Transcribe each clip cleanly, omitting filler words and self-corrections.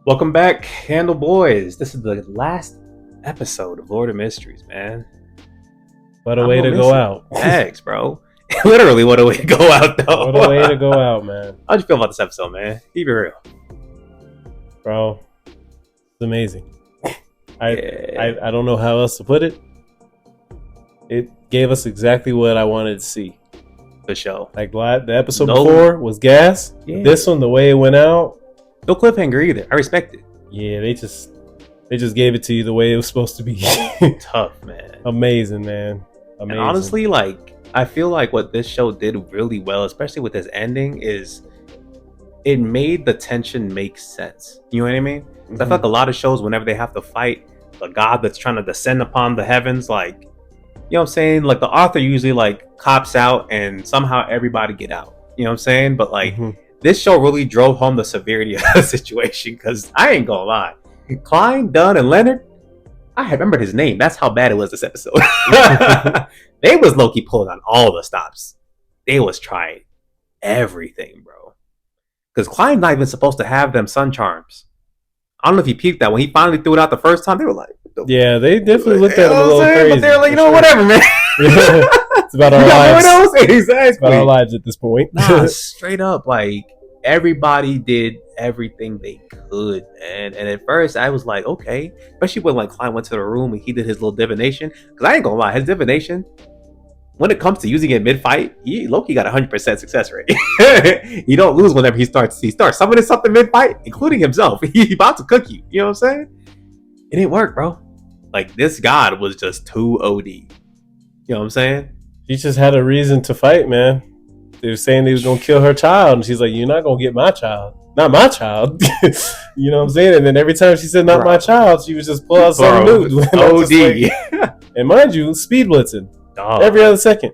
Welcome back, Handle Boys. This is the last episode of Lord of Mysteries, man. What a way to go out. Thanks, bro. Literally, what a way to go out, though. What a way to go out, man. How'd you feel about this episode, man? Keep it real. Bro, it's amazing. I don't know how else to put it. It gave us exactly what I wanted to see. The show. Like the episode before was gas. Yeah. This one, the way it went out. No cliffhanger either. I respect it. Yeah, they just gave it to you the way it was supposed to be. Tough, man. Amazing, man. Amazing. And honestly, I feel like what this show did really well, especially with this ending, is it made the tension make sense. You know what I mean? Mm-hmm. I feel like a lot of shows, whenever they have to fight the god that's trying to descend upon the heavens, you know what I'm saying? Like, the author usually, cops out and somehow everybody get out. You know what I'm saying? But, this show really drove home the severity of the situation, because I ain't gonna lie. Klein, Dunn, and Leonard, I remembered his name. That's how bad it was this episode. They was low-key pulling on all the stops. They was trying everything, bro. Because Klein's not even supposed to have them sun charms. I don't know if you peeped that. When he finally threw it out the first time, they were like... Yeah, they definitely looked at him a little crazy. But they're like, whatever, man. It's about our lives. Exactly. It's about our lives at this point. Nah, straight up, everybody did everything they could, man. And at first, I was like, okay. Especially when, Klein went to the room and he did his little divination. Because I ain't gonna lie, his divination, when it comes to using it mid-fight, Loki got 100% success rate. You don't lose whenever he starts summoning something mid-fight, including himself. He about to cook you. You know what I'm saying? It didn't work, bro. This god was just too OD. You know what I'm saying? She just had a reason to fight, man. They were saying they was going to kill her child. And she's like, you're not going to get my child. Not my child. You know what I'm saying? And then every time she said, not my child, she was just pull out something new. OD. And mind you, speed blitzing. Every other second.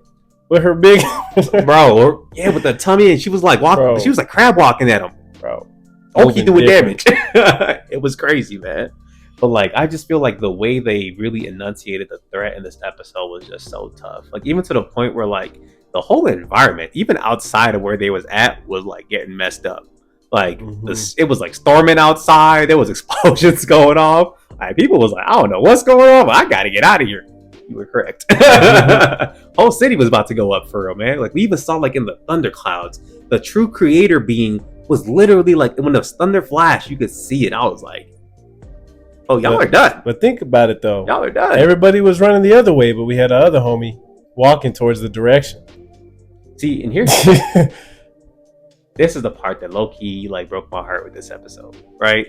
With her big... Bro. Yeah, with the tummy. And she was walking. Bro. She was crab walking at him. Bro. Oki doing damage. It was crazy, man. But I just feel like the way they really enunciated the threat in this episode was just so tough. Even to the point where the whole environment, even outside of where they was at, was getting messed up. It was storming outside. There was explosions going off. People was I don't know what's going on, but I gotta get out of here. You were correct. Whole city was about to go up for real, man. We even saw in the thunderclouds, the true creator being was literally when the thunder flashed, you could see it. I was like, oh, y'all are done. But think about it, though. Y'all are done. Everybody was running the other way, but we had our other homie walking towards the direction. See, and here's this is the part that low-key broke my heart with this episode, right?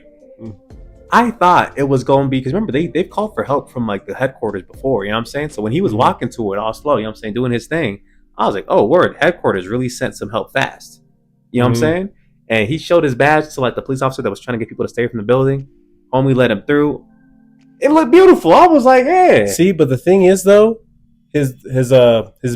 I thought it was going to be, because remember, they've called for help from the headquarters before, you know what I'm saying? So when he was walking to it all slow, you know what I'm saying, doing his thing, I was like, oh, word, headquarters really sent some help fast. You know what I'm saying? And he showed his badge to the police officer that was trying to get people to stay from the building. Homie let him through. It looked beautiful. I was like, hey. See, but the thing is, though, his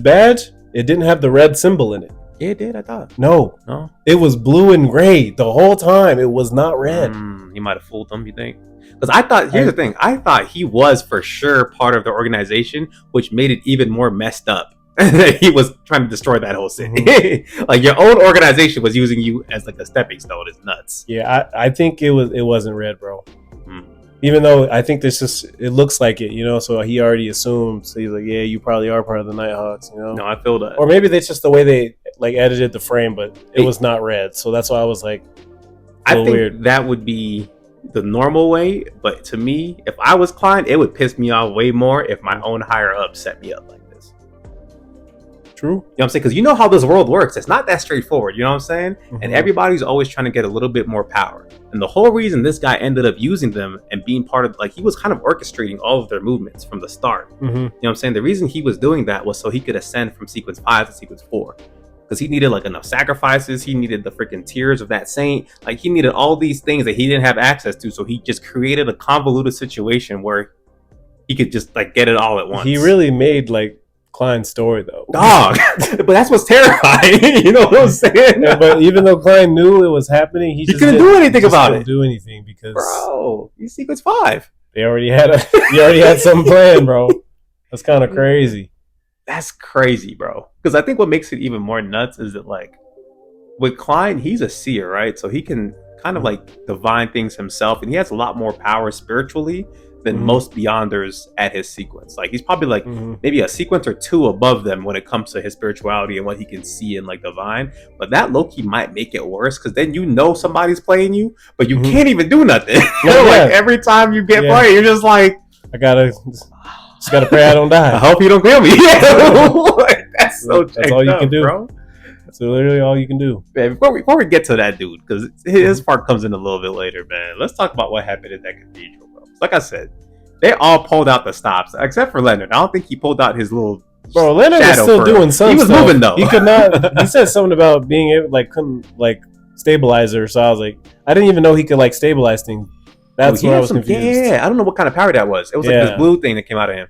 badge, it didn't have the red symbol in it. Yeah, it did, I thought. No. It was blue and gray the whole time. It was not red. He might have fooled them, you think? Because I thought, here's the thing. I thought he was for sure part of the organization, which made it even more messed up. He was trying to destroy that whole city. Your own organization was using you as a stepping stone. It's nuts. Yeah, I think it wasn't red, bro. Even though I think it looks like it, so he already assumes. He's like, yeah, you probably are part of the Nighthawks, No, I feel that. Or maybe that's just the way they edited the frame, but it was not red, so that's why I was like, I think weird. That would be the normal way, but to me, if I was Klein, it would piss me off way more if my own higher up set me up like this. True. You know what I'm saying? Because you know how this world works. It's not that straightforward. You know what I'm saying? And everybody's always trying to get a little bit more power. And the whole reason this guy ended up using them and being part of, he was kind of orchestrating all of their movements from the start. You know what I'm saying? The reason he was doing that was so he could ascend from sequence 5 to sequence 4. Because he needed enough sacrifices. He needed the freaking tears of that saint. He needed all these things that he didn't have access to. So he just created a convoluted situation where he could just get it all at once. He really made Klein's story, though. Dog. But that's what's terrifying. You know what I'm saying? Yeah, but even though Klein knew it was happening, he just couldn't do anything about it. Do anything because, bro, he's sequence 5. They already had some plan, bro. That's kind of crazy. That's crazy, bro. Because I think what makes it even more nuts is that with Klein, he's a seer, right? So he can kind of like divine things himself, and he has a lot more power spiritually than most Beyonders at his sequence. Like he's probably like maybe a sequence or two above them when it comes to his spirituality and what he can see in like divine. But that low-key might make it worse because then somebody's playing you, but you can't even do nothing. Like every time you get played, you're just like, I just gotta pray I don't die. I hope you don't kill me. That's all you can do, bro. That's literally all you can do. Man, before we get to that dude, because his part comes in a little bit later, man. Let's talk about what happened in that cathedral, bro. Like I said, they all pulled out the stops except for Leonard. I don't think he pulled out his little. Bro, Leonard was still doing something. He was moving though. He could not. He said something about being able, couldn't stabilize her. So I was like, I didn't even know he could stabilize things. That's where I was confused. Yeah, I don't know what kind of power that was. It was like this blue thing that came out of him,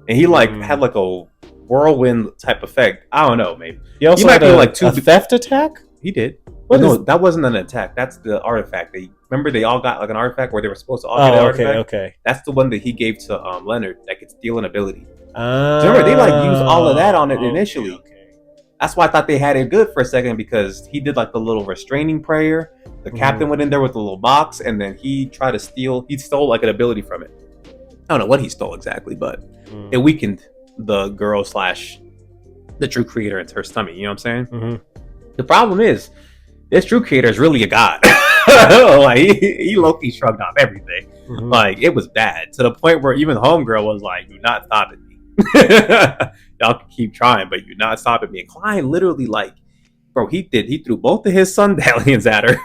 and he had like a whirlwind type effect. I don't know, maybe. He also had a theft attack. He did. No, that wasn't an attack. That's the artifact. Remember they all got like an artifact where they were supposed to all get an artifact? Okay. That's the one that he gave to Leonard that could steal an ability. Remember, they used all of that on it initially. Okay. That's why I thought they had it good for a second, because he did the little restraining prayer. The captain went in there with the little box, and then he tried to steal. He stole an ability from it. I don't know what he stole exactly, but it weakened the girl / the true creator into her stomach. You know what I'm saying? The problem is, this true creator is really a god. He low-key shrugged off everything. It was bad to the point where even homegirl was like, "You're not stopping me. Y'all can keep trying, but you're not stopping me." And Klein literally bro, he threw both of his sun dallions at her.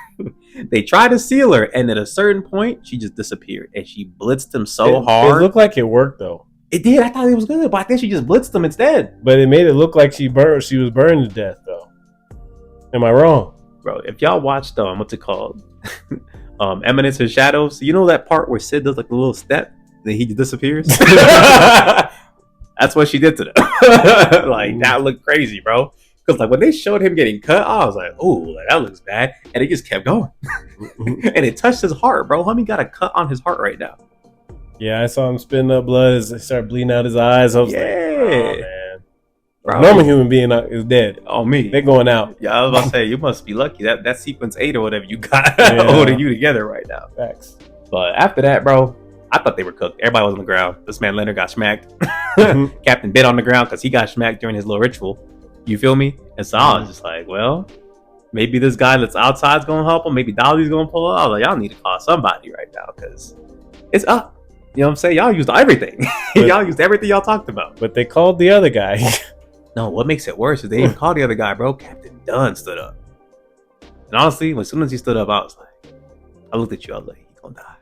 They tried to seal her, and at a certain point, she just disappeared, and she blitzed him so hard. It looked like it worked though. It did. I thought it was good, but I think she just blitzed him instead. But it made it look like she was burned to death though. Am I wrong? Bro, if y'all watched what's it called? Eminence and Shadows, you know that part where Sid does a little step, then he disappears? That's what she did to them. That looked crazy, bro. Because when they showed him getting cut, I was like, "Oh, that looks bad," and it just kept going. And it touched his heart, bro. Homie got a cut on his heart right now. Yeah, I saw him spitting up blood as he started bleeding out his eyes. I was like, "Oh man." Bro, normal human being is dead. Oh, me. They're going out. Yeah, I was about to say, you must be lucky. That sequence 8 or whatever you got holding you together right now. Facts. But after that, bro, I thought they were cooked. Everybody was on the ground. This man Leonard got smacked. Captain bit on the ground because he got smacked during his little ritual. You feel me? And so I was just like, well, maybe this guy that's outside's going to help him. Maybe Dolly's going to pull up. I was like, y'all need to call somebody right now because it's up. You know what I'm saying? Y'all used everything. Y'all used everything y'all talked about. But they called the other guy. No, what makes it worse is they didn't call the other guy, bro. Captain Dunn stood up. And honestly, as soon as he stood up, I was like, I looked at you, I was like, he's going to die.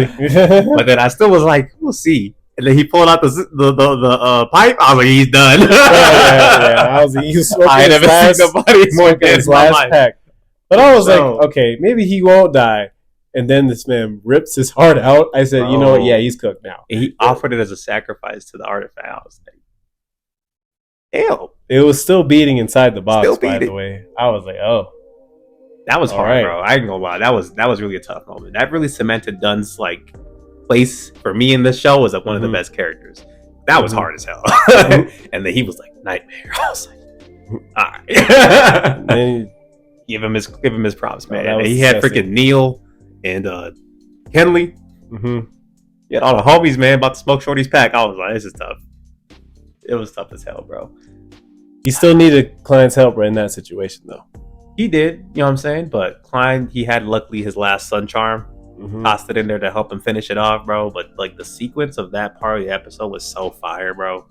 Exactly. But then I still was like, we'll see. And then he pulled out the pipe. I was like, he's done. Yeah. I was like, you smoking his last pack. But I was like, okay, maybe he won't die. And then this man rips his heart out. I said, you know what? Yeah, he's cooked now. And he offered it as a sacrifice to the artifact. I was like, ew. It was still beating inside the box, by the way. I was like, oh. That was hard, bro. I ain't gonna lie. That was really a tough moment. That really cemented Dunn's place for me in this show was one of the best characters. That was hard as hell. And then he was like nightmare. I was like, all right. Give him his props, man. And he had freaking Neil and Kenley. He had all the homies, man, about to smoke Shorty's pack. I was like, this is tough. It was tough as hell, bro. He still needed Klein's help in that situation, though. He did, you know what I'm saying? But Klein, he had luckily his last sun charm. Tossed it in there to help him finish it off, bro. But the sequence of that part of the episode was so fire, bro.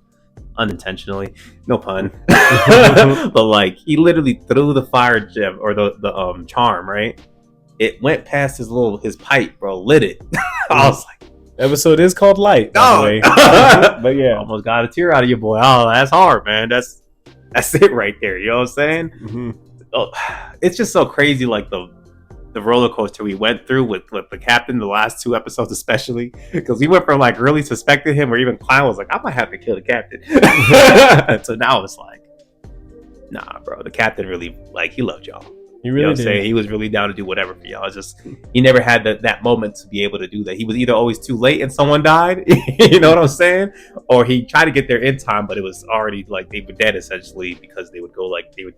Unintentionally, no pun. But he literally threw the fire gem or the charm, right? It went past his pipe, bro. Lit it. I was like, episode is called Light, by the way. But yeah, almost got a tear out of your boy. Oh, that's hard, man. That's it right there. You know what I'm saying? Oh, it's just so crazy, the roller coaster we went through with the captain the last 2 episodes, especially because we went from really suspecting him, or even Klein was like, I might have to kill the captain. So now it's like, nah, bro, the captain really he loved y'all. He really did. Saying? He was really down to do whatever for y'all. It's just he never had that moment to be able to do that. He was either always too late and someone died, you know what I'm saying, or he tried to get there in time, but it was already like they were dead essentially because they would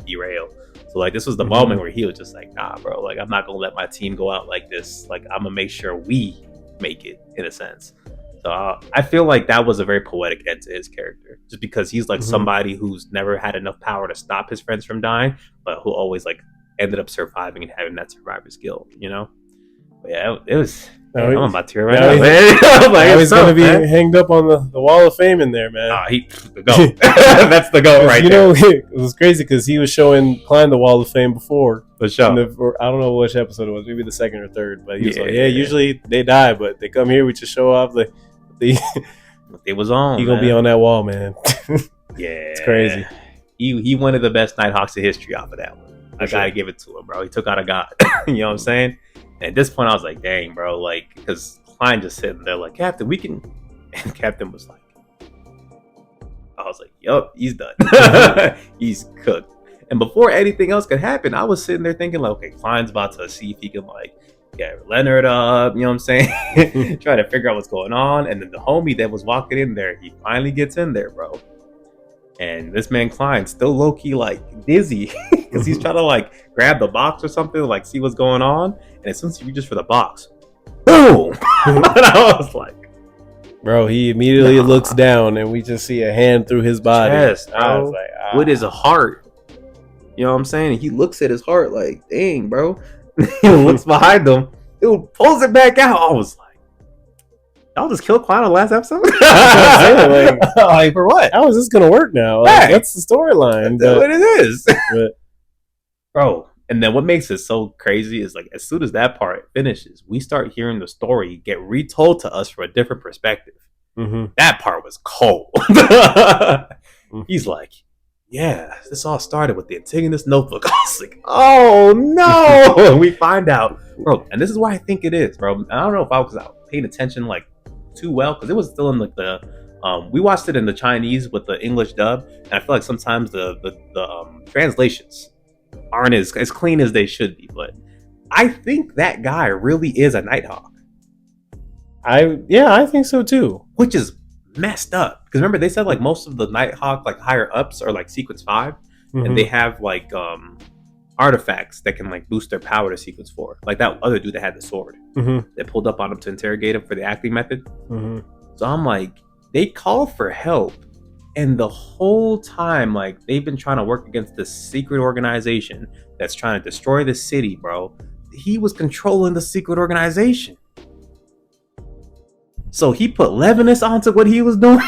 derail. So like this was the moment where he was just like, nah, bro, like I'm not gonna let my team go out like this. Like I'm gonna make sure we make it in a sense. So I feel like that was a very poetic end to his character, just because he's like somebody who's never had enough power to stop his friends from dying, but who always like ended up surviving and having that survivor's guilt, you know? But yeah, it was. Man, I'm about to tear right now, man. Like, he's going to be hanged up on the wall of fame in there, man. The GOAT. That's the GOAT right there. It was crazy because he was showing Klein the wall of fame before. For sure. I don't know which episode it was, maybe the second or third, but he was like, usually they die, but they come here, we just show off it was on. He going to be on that wall, man. Yeah. It's crazy. He one of the best Nighthawks in history off of that one. I gotta give it to him, bro. He took out a god. You know what I'm saying? And at this point, I was like, dang, bro. Like, because Klein just sitting there like, Captain, we can. And Captain was like, I was like, yup, he's done. He's cooked. And before anything else could happen, I was sitting there thinking, like, okay, Klein's about to see if he can, like, get Leonard up. You know what I'm saying? Try to figure out what's going on. And then the homie that was walking in there, he finally gets in there, bro. And this man Klein still low-key like dizzy because he's trying to like grab the box or something, like see what's going on. And as soon as he reaches for the box, boom! And I was like, bro, he immediately looks down and we just see a hand through his body. Yes, I was like, with his heart. You know what I'm saying? And he looks at his heart like, dang, bro. He looks behind him. Dude pulls it back out. I was like, y'all just killed Klein on the last episode? Like, for what? How is this going to work now? Like, that's the storyline. That's what it is. Bro, and then what makes it so crazy is, like, as soon as that part finishes, we start hearing the story get retold to us from a different perspective. That part was cold. He's like, yeah, this all started with the Antigonus notebook. I was like, oh, no. And we find out, bro, and this is why I think it is, bro. I don't know if I was paying attention, like, too well, because it was still in like the we watched it in the Chinese with the English dub, and I feel like sometimes the translations aren't as clean as they should be. But I think that guy really is a Nighthawk. I think so too. Which is messed up, because remember they said like most of the Nighthawk like higher ups are like Sequence 5, and they have like artifacts that can like boost their power to Sequence 4, like that other dude that had the sword that pulled up on him to interrogate him for the acting method. So I'm like, they called for help, and the whole time like they've been trying to work against this secret organization that's trying to destroy the city, bro. He was controlling the secret organization, so he put Levinus onto what he was doing.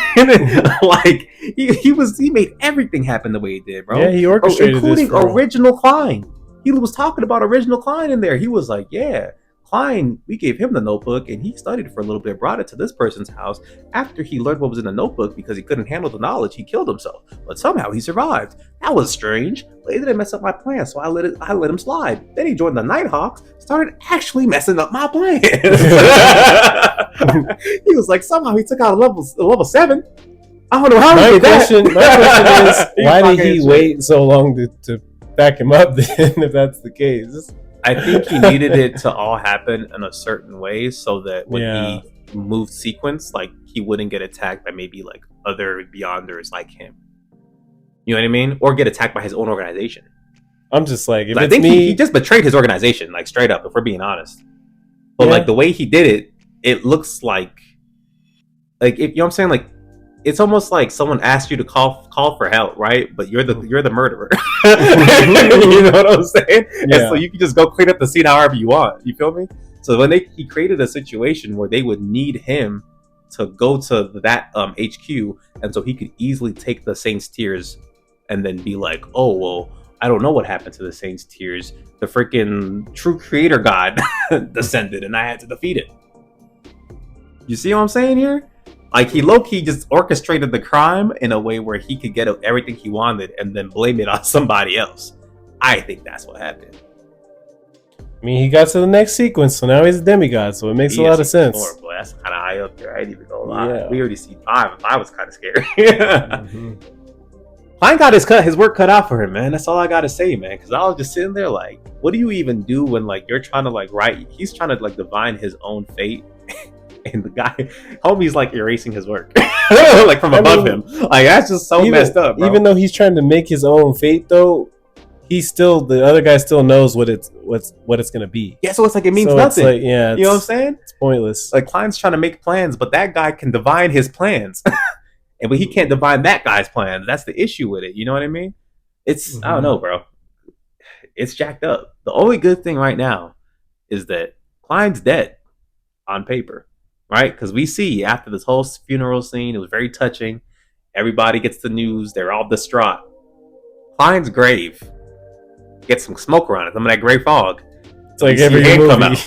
Like he made everything happen the way he did, bro. Yeah, he orchestrated including this original Klein. He was talking about original Klein in there. He was like, yeah, Klein, we gave him the notebook and he studied for a little bit, brought it to this person's house. After he learned what was in the notebook, because he couldn't handle the knowledge, he killed himself. But somehow he survived. That was strange. But it didn't mess up my plan, so I let him slide. Then he joined the Nighthawks, started actually messing up my plan. He was like, somehow he took out a level 7. I don't know how he did that. My question is, why did he wait so long to back him up then, if that's the case? I think he needed it to all happen in a certain way so that when he moved sequence, like he wouldn't get attacked by maybe like other Beyonders like him. You know what I mean? Or get attacked by his own organization. I'm just like, if I think he just betrayed his organization, like straight up, if we're being honest. But like the way he did it, it looks like if you know what I'm saying, like it's almost like someone asked you to call for help, right? But you're the murderer. You know what I'm saying? Yeah. And so you can just go clean up the scene however you want. You feel me? So when he created a situation where they would need him to go to that HQ, and so he could easily take the Saints' tears and then be like, oh well, I don't know what happened to the Saints' tears. The freaking true creator god descended, and I had to defeat it. You see what I'm saying here? Like he low-key just orchestrated the crime in a way where he could get everything he wanted and then blame it on somebody else. I think that's what happened. I mean, he got to the next sequence, so now he's a demigod, so it makes a lot of sense. 4, boy, that's kind of high up there. I didn't even go lie. Yeah. We already see 5. 5 was kind of scary. Klein got his work cut out for him, man. That's all I gotta say, man. Because I was just sitting there like, what do you even do when like you're trying to like write? He's trying to like divine his own fate, and the guy, homie's like erasing his work, like from above him. Like that's just so messed up. Bro. Even though he's trying to make his own fate, though, the other guy still knows what it's gonna be. Yeah, so it's like it means nothing. Like, yeah, you know what I'm saying? It's pointless. Like Klein's trying to make plans, but that guy can divine his plans. But he can't divine that guy's plans. That's the issue with it. You know what I mean? It's I don't know, bro. It's jacked up. The only good thing right now is that Klein's dead on paper, right? Because we see after this whole funeral scene, it was very touching. Everybody gets the news. They're all distraught. Klein's grave gets some smoke around it. Some of that gray fog. It's like every movie.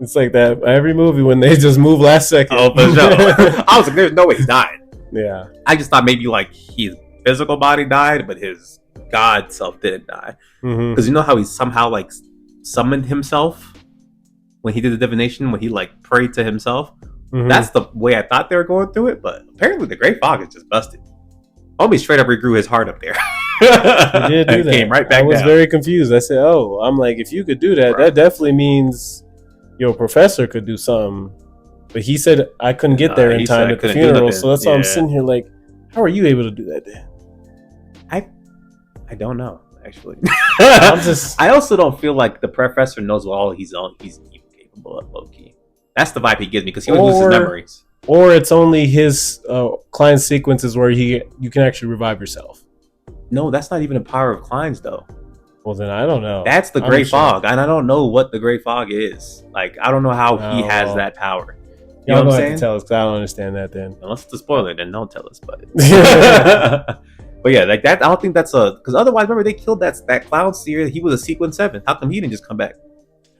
It's like that every movie when they just move last second. Oh, for sure. I was like, there's no way he died. Yeah, I just thought maybe like his physical body died, but his God self didn't die. Because you know how he somehow like summoned himself when he did the divination, when he like prayed to himself. That's the way I thought they were going through it, but apparently the Great Fog is just busted. Homie straight up regrew his heart up there. He did do that. Came right back. I was very confused. I said, "Oh, I'm like, if you could do that, that definitely means your professor could do something." But he said I couldn't get there in time at the funeral, so that's why I'm sitting here like, how are you able to do that then? I don't know, actually. I also don't feel like the professor knows what all he's even capable of, low key. That's the vibe he gives me because he always loses memories. Or it's only his Klein sequences where you can actually revive yourself. No, that's not even a power of Klein's though. Well, then I don't know. That's the Great Fog, and I don't know what the Great Fog is. Like, I don't know how he has that power. You know what I'm saying? Tell us, 'cause I don't understand that then. Unless it's a spoiler, then don't tell us. But but yeah, like that. I don't think that's because otherwise, remember they killed that clown seer. He was a sequence 7. How come he didn't just come back?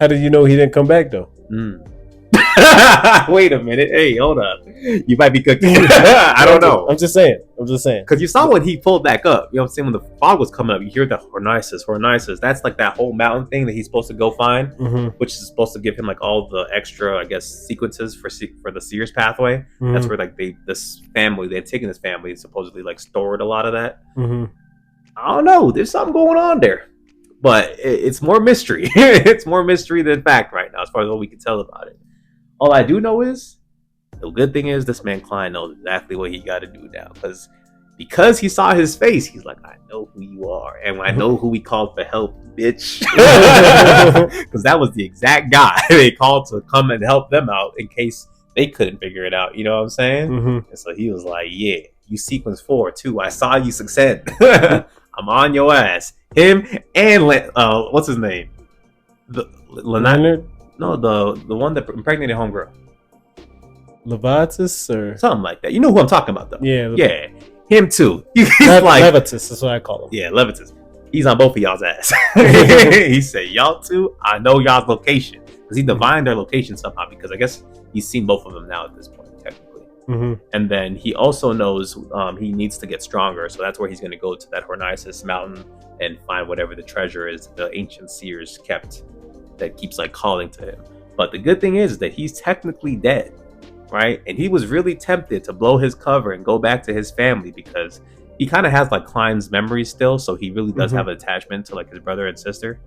How did you know he didn't come back though? Wait a minute. Hey, hold up. You might be cooking. I don't know. I'm just saying. Because you saw when he pulled back up. You know what I'm saying? When the fog was coming up, you hear the Hornices. That's like that whole mountain thing that he's supposed to go find, which is supposed to give him like all the extra, I guess, sequences for the Seers pathway. That's where like they'd taken this family, supposedly like stored a lot of that. I don't know. There's something going on there. But it's more mystery. It's more mystery than fact right now, as far as what we can tell about it. All I do know is, the good thing is this man Klein knows exactly what he got to do now. Because he saw his face, he's like, I know who you are. And I know who we called for help, bitch. Because that was the exact guy they called to come and help them out in case they couldn't figure it out. You know what I'm saying? And so he was like, yeah, you sequence 4 too. I saw you succeed. I'm on your ass. Him and what's his name? Leonard? No, the one that impregnated homegirl. Levitus or something like that. You know who I'm talking about though. Yeah. Him too. He's like Levitus is what I call him. Yeah, Levitus. He's on both of y'all's ass. He said, y'all two, I know y'all's location. Because he divined their location somehow, because I guess he's seen both of them now at this point, technically. And then he also knows he needs to get stronger, so that's where he's going to go to that Hornices mountain and find whatever the treasure is the ancient seers kept that keeps like calling to him. But the good thing is that he's technically dead, right? And he was really tempted to blow his cover and go back to his family because he kind of has like Klein's memories still, so he really does have an attachment to like his brother and sister.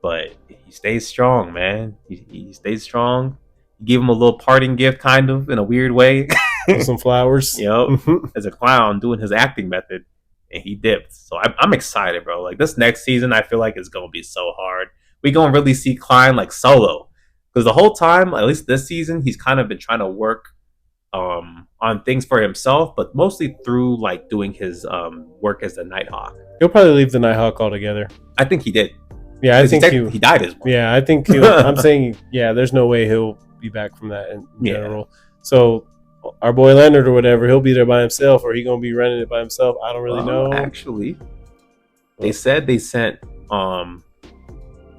But he stays strong, man. He stays strong. You give him a little parting gift, kind of, in a weird way. Some flowers. As a clown doing his acting method. And he dipped. So I'm excited, bro. Like, this next season, I feel like it's going to be so hard. We're going to really see Klein, like, solo. Because the whole time, at least this season, he's kind of been trying to work on things for himself, but mostly through, like, doing his work as the Nighthawk. He'll probably leave the Nighthawk altogether. I think he did. Yeah, I think he died as well. Yeah, I think I'm saying, there's no way he'll be back from that in general. So our boy Leonard or whatever, he'll be there by himself, or he gonna be running it by himself. I don't really know. Actually, they said they sent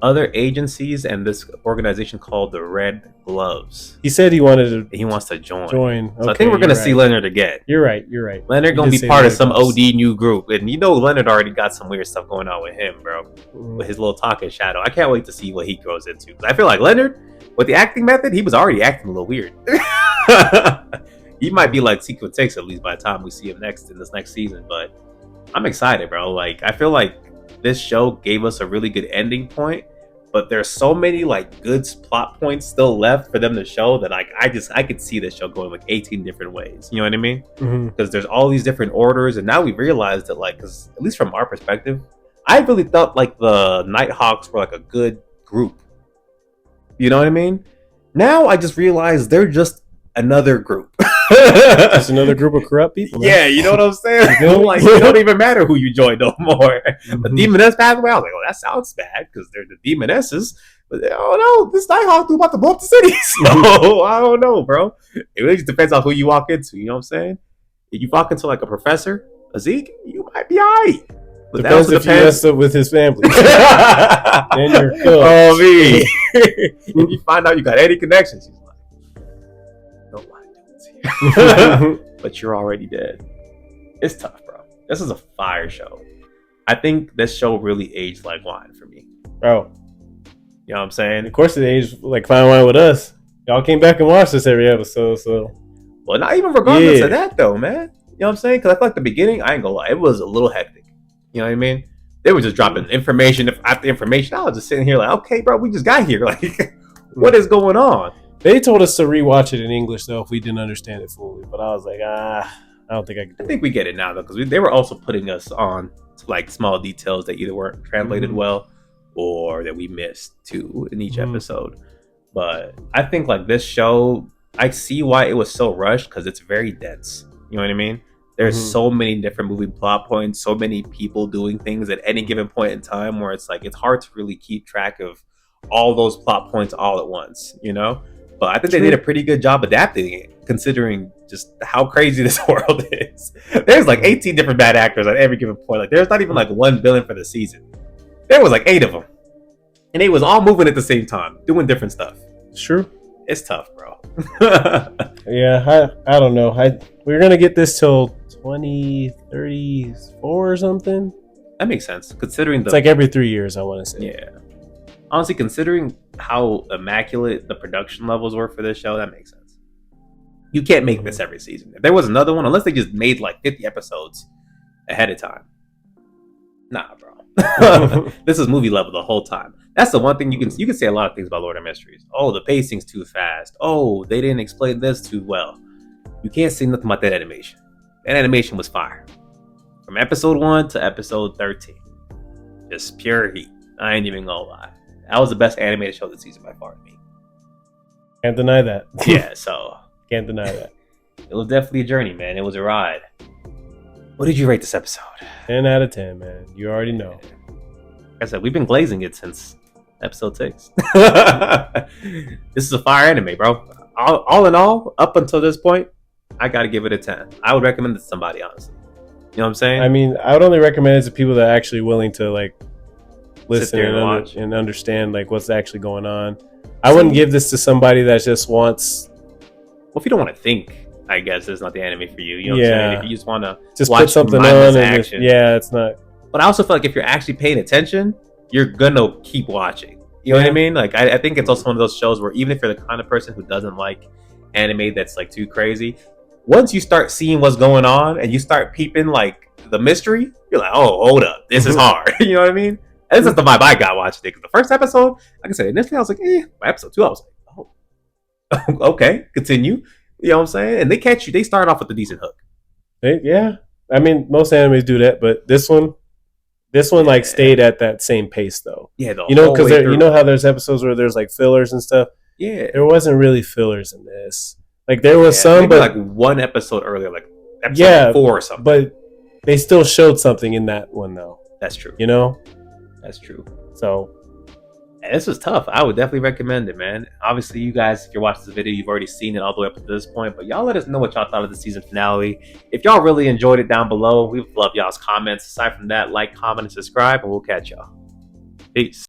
other agencies and this organization called the Red Gloves. He said he wanted to. He wants to join. Okay, so I think we're gonna see Leonard again. You're right. Leonard gonna be part of some OD new group, and you know Leonard already got some weird stuff going on with him, bro. With his little talking shadow. I can't wait to see what he grows into. Because I feel like Leonard, with the acting method, he was already acting a little weird. He might be like Secret 6 at least by the time we see him in this next season, but I'm excited, bro. Like, I feel like this show gave us a really good ending point, but there's so many like good plot points still left for them to show that like I could see this show going like 18 different ways. You know what I mean? Because there's all these different orders, and now we realize that like, because at least from our perspective, I really felt like the Nighthawks were like a good group. You know what I mean? Now I just realized they're just another group. Just another group of corrupt people. Man. Yeah, you know what I'm saying? Like, it don't even matter who you join no more. The Demoness pathway, I was like, oh, that sounds bad because they're the Demonesses. But oh no, this Nighthawk is about to blow up the city. So I don't know, bro. It really just depends on who you walk into. You know what I'm saying? If you walk into like a professor, a Zeke, you might be alright. But depends if you messed up with his family. Then you're cooked. Oh me. If you find out you got any connections, he's like, nobody knows here. But you're already dead. It's tough, bro. This is a fire show. I think this show really aged like wine for me. Bro. You know what I'm saying? Of course it aged like fine wine with us. Y'all came back and watched this every episode, so. Well, not even regardless of that, though, man. You know what I'm saying? Because I feel like the beginning, I ain't gonna lie, it was a little hectic. You know what I mean? They were just dropping information after information. I was just sitting here like, okay, bro, we just got here. Like, what is going on? They told us to rewatch it in English, though, if we didn't understand it fully. But I was like, I don't think I can do it. I think we get it now, though, because they were also putting us on to, like, small details that either weren't translated well or that we missed, too, in each episode. But I think, like, this show, I see why it was so rushed, because it's very dense. You know what I mean? There's so many different moving plot points, so many people doing things at any given point in time where it's like, it's hard to really keep track of all those plot points all at once, you know? But I think they did a pretty good job adapting it, considering just how crazy this world is. There's like 18 different bad actors at every given point. Like, there's not even like one villain for the season. There was like 8 of them. And they was all moving at the same time, doing different stuff. Sure. It's tough, bro. Yeah, I don't know. We're going to get this till 2034 or something. That makes sense, considering it's like every 3 years, I want to say. Yeah. Honestly, considering how immaculate the production levels were for this show, that makes sense. You can't make this every season. If there was another one, unless they just made like 50 episodes ahead of time. Nah, bro. This is movie level the whole time. That's the one thing you can say a lot of things about Lord of Mysteries. Oh, the pacing's too fast. Oh, they didn't explain this too well. You can't say nothing about that animation. That animation was fire. From episode 1 to episode 13. Just pure heat. I ain't even gonna lie. That was the best animated show this season by far to me. Can't deny that. Yeah, so. Can't deny that. It was definitely a journey, man. It was a ride. What did you rate this episode? 10 out of 10, man. You already know. Like I said, we've been glazing it since episode 6. This is a fire anime, bro. All in all, up until this point, I gotta give it a 10. I would recommend it to somebody, honestly. You know what I'm saying? I mean, I would only recommend it to people that are actually willing to like listen and understand like what's actually going on. I wouldn't give this to somebody that just wants. Well, if you don't want to think, I guess it's not the anime for you. You know what I'm saying? If you just want to just watch put something on and it's not. But I also feel like if you're actually paying attention, you're gonna keep watching. You know what I mean? Like, I think it's also one of those shows where even if you're the kind of person who doesn't like anime that's like too crazy, once you start seeing what's going on and you start peeping like the mystery, you're like, oh, hold up, this is hard. You know what I mean? And this is the vibe I got watching it. Because the first episode, like I said, initially I was like, by episode 2, I was like, oh, okay, continue. You know what I'm saying? And they catch you. They start off with a decent hook. Yeah. I mean, most animes do that, but this one like stayed at that same pace though. Yeah, you know, because you know how there's episodes where there's like fillers and stuff. Yeah, there wasn't really fillers in this. Like there was some, but like one episode earlier, like episode 4 or something. But they still showed something in that one though. That's true. You know, that's true. So. And this was tough. I would definitely recommend it, man. Obviously, you guys, if you're watching this video, you've already seen it all the way up to this point. But y'all let us know what y'all thought of the season finale. If y'all really enjoyed it down below, we would love y'all's comments. Aside from that, like, comment, and subscribe, and we'll catch y'all. Peace.